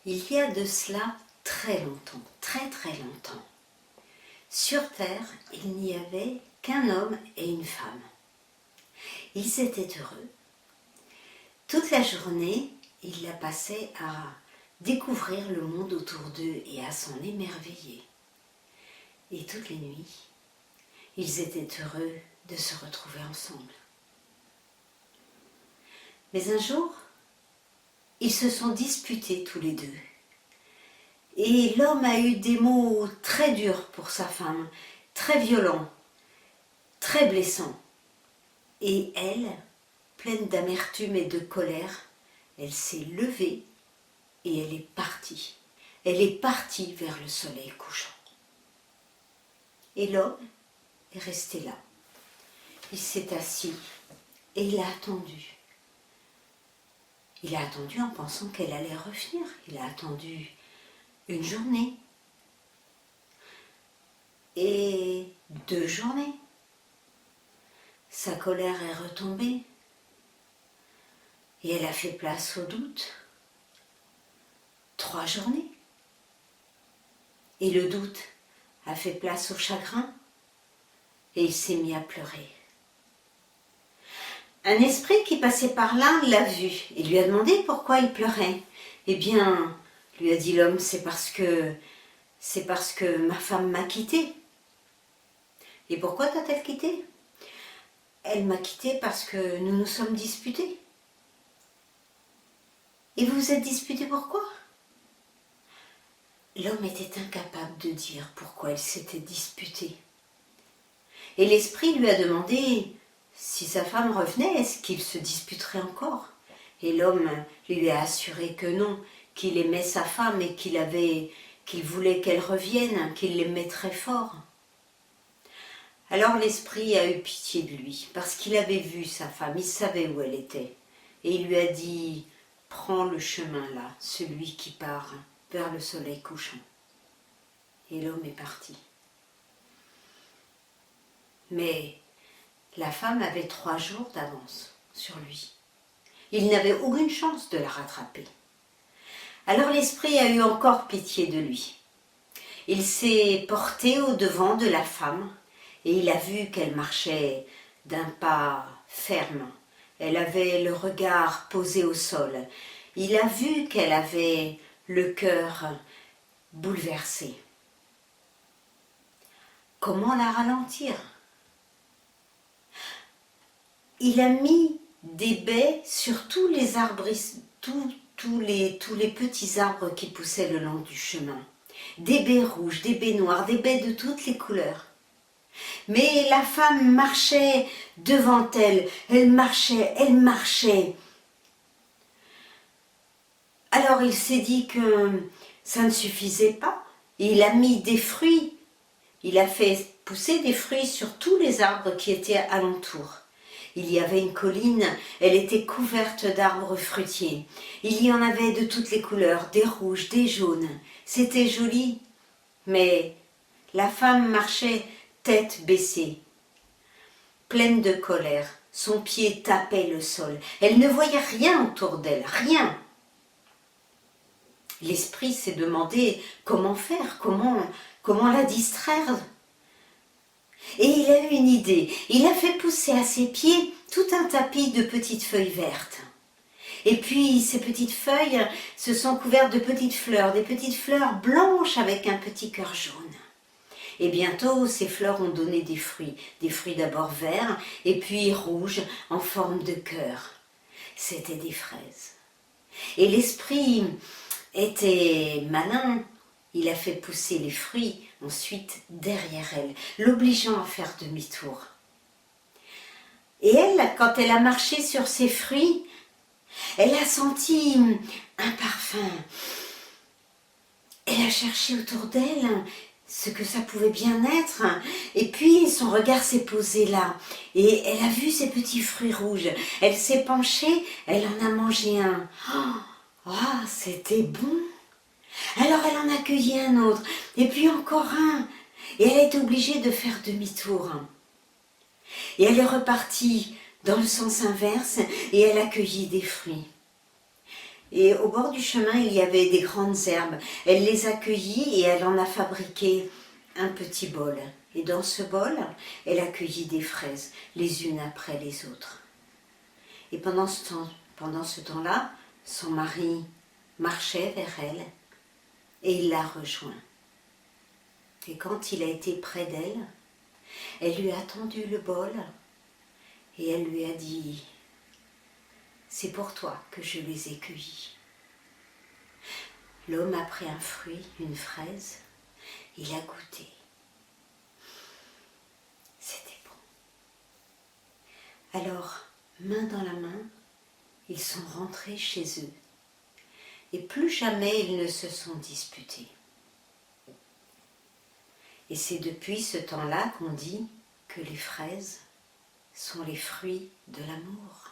Il y a de cela très longtemps, très très longtemps. Sur terre, il n'y avait qu'un homme et une femme. Ils étaient heureux. Toute la journée, ils la passaient à découvrir le monde autour d'eux et à s'en émerveiller. Et toutes les nuits, ils étaient heureux de se retrouver ensemble. Mais un jour, ils se sont disputés tous les deux. Et l'homme a eu des mots très durs pour sa femme, très violents, très blessants. Et elle, pleine d'amertume et de colère, elle s'est levée et elle est partie. Elle est partie vers le soleil couchant. Et l'homme est resté là. Il s'est assis et il a attendu. Il a attendu en pensant qu'elle allait revenir. Il a attendu une journée. Et 2 journées. Sa colère est retombée. Et elle a fait place au doute. 3 journées. Et le doute a fait place au chagrin. Et il s'est mis à pleurer. Un esprit qui passait par là l'a vu et lui a demandé pourquoi il pleurait. Eh bien, lui a dit l'homme, c'est parce que ma femme m'a quitté. Et pourquoi t'a-t-elle quitté? Elle m'a quitté parce que nous nous sommes disputés. Et vous vous êtes disputés pourquoi? L'homme était incapable de dire pourquoi il s'était disputé. Et l'esprit lui a demandé si sa femme revenait, est-ce qu'il se disputerait encore? Et l'homme lui a assuré que non, qu'il aimait sa femme et qu'il voulait qu'elle revienne, qu'il l'aimait très fort. Alors l'esprit a eu pitié de lui, parce qu'il avait vu sa femme, il savait où elle était. Et il lui a dit, prends le chemin là, celui qui part vers le soleil couchant. Et l'homme est parti. Mais la femme avait 3 jours d'avance sur lui. Il n'avait aucune chance de la rattraper. Alors l'esprit a eu encore pitié de lui. Il s'est porté au-devant de la femme et il a vu qu'elle marchait d'un pas ferme. Elle avait le regard posé au sol. Il a vu qu'elle avait le cœur bouleversé. Comment la ralentir? Il a mis des baies sur tous les arbres, tous les petits arbres qui poussaient le long du chemin. Des baies rouges, des baies noires, des baies de toutes les couleurs. Mais la femme marchait devant elle, elle marchait. Alors il s'est dit que ça ne suffisait pas. Il a mis des fruits, il a fait pousser des fruits sur tous les arbres qui étaient alentour. Il y avait une colline, elle était couverte d'arbres fruitiers. Il y en avait de toutes les couleurs, des rouges, des jaunes. C'était joli, mais la femme marchait tête baissée, pleine de colère. Son pied tapait le sol. Elle ne voyait rien autour d'elle, rien. L'esprit s'est demandé comment faire, comment la distraire. Et il a eu une idée. Il a fait pousser à ses pieds tout un tapis de petites feuilles vertes. Et puis ces petites feuilles se sont couvertes de petites fleurs, des petites fleurs blanches avec un petit cœur jaune. Et bientôt, ces fleurs ont donné des fruits d'abord verts et puis rouges en forme de cœur. C'étaient des fraises. Et l'esprit était malin. Il a fait pousser les fruits ensuite derrière elle, l'obligeant à faire demi-tour. Et elle, quand elle a marché sur ces fruits, elle a senti un parfum. Elle a cherché autour d'elle ce que ça pouvait bien être. Et puis son regard s'est posé là. Et elle a vu ces petits fruits rouges. Elle s'est penchée, elle en a mangé un. Oh, c'était bon! Alors elle en a cueilli un autre, et puis encore un, et elle est obligée de faire demi-tour. Et elle est repartie dans le sens inverse, et elle a cueilli des fruits. Et au bord du chemin, il y avait des grandes herbes. Elle les accueillit et elle en a fabriqué un petit bol. Et dans ce bol, elle accueillit des fraises, les unes après les autres. Et pendant ce temps-là, son mari marchait vers elle et il l'a rejoint. Et quand il a été près d'elle, elle lui a tendu le bol et elle lui a dit « C'est pour toi que je les ai cueillis ». L'homme a pris un fruit, une fraise, il a goûté. C'était bon. Alors, main dans la main, ils sont rentrés chez eux. Et plus jamais ils ne se sont disputés. Et c'est depuis ce temps-là qu'on dit que les fraises sont les fruits de l'amour.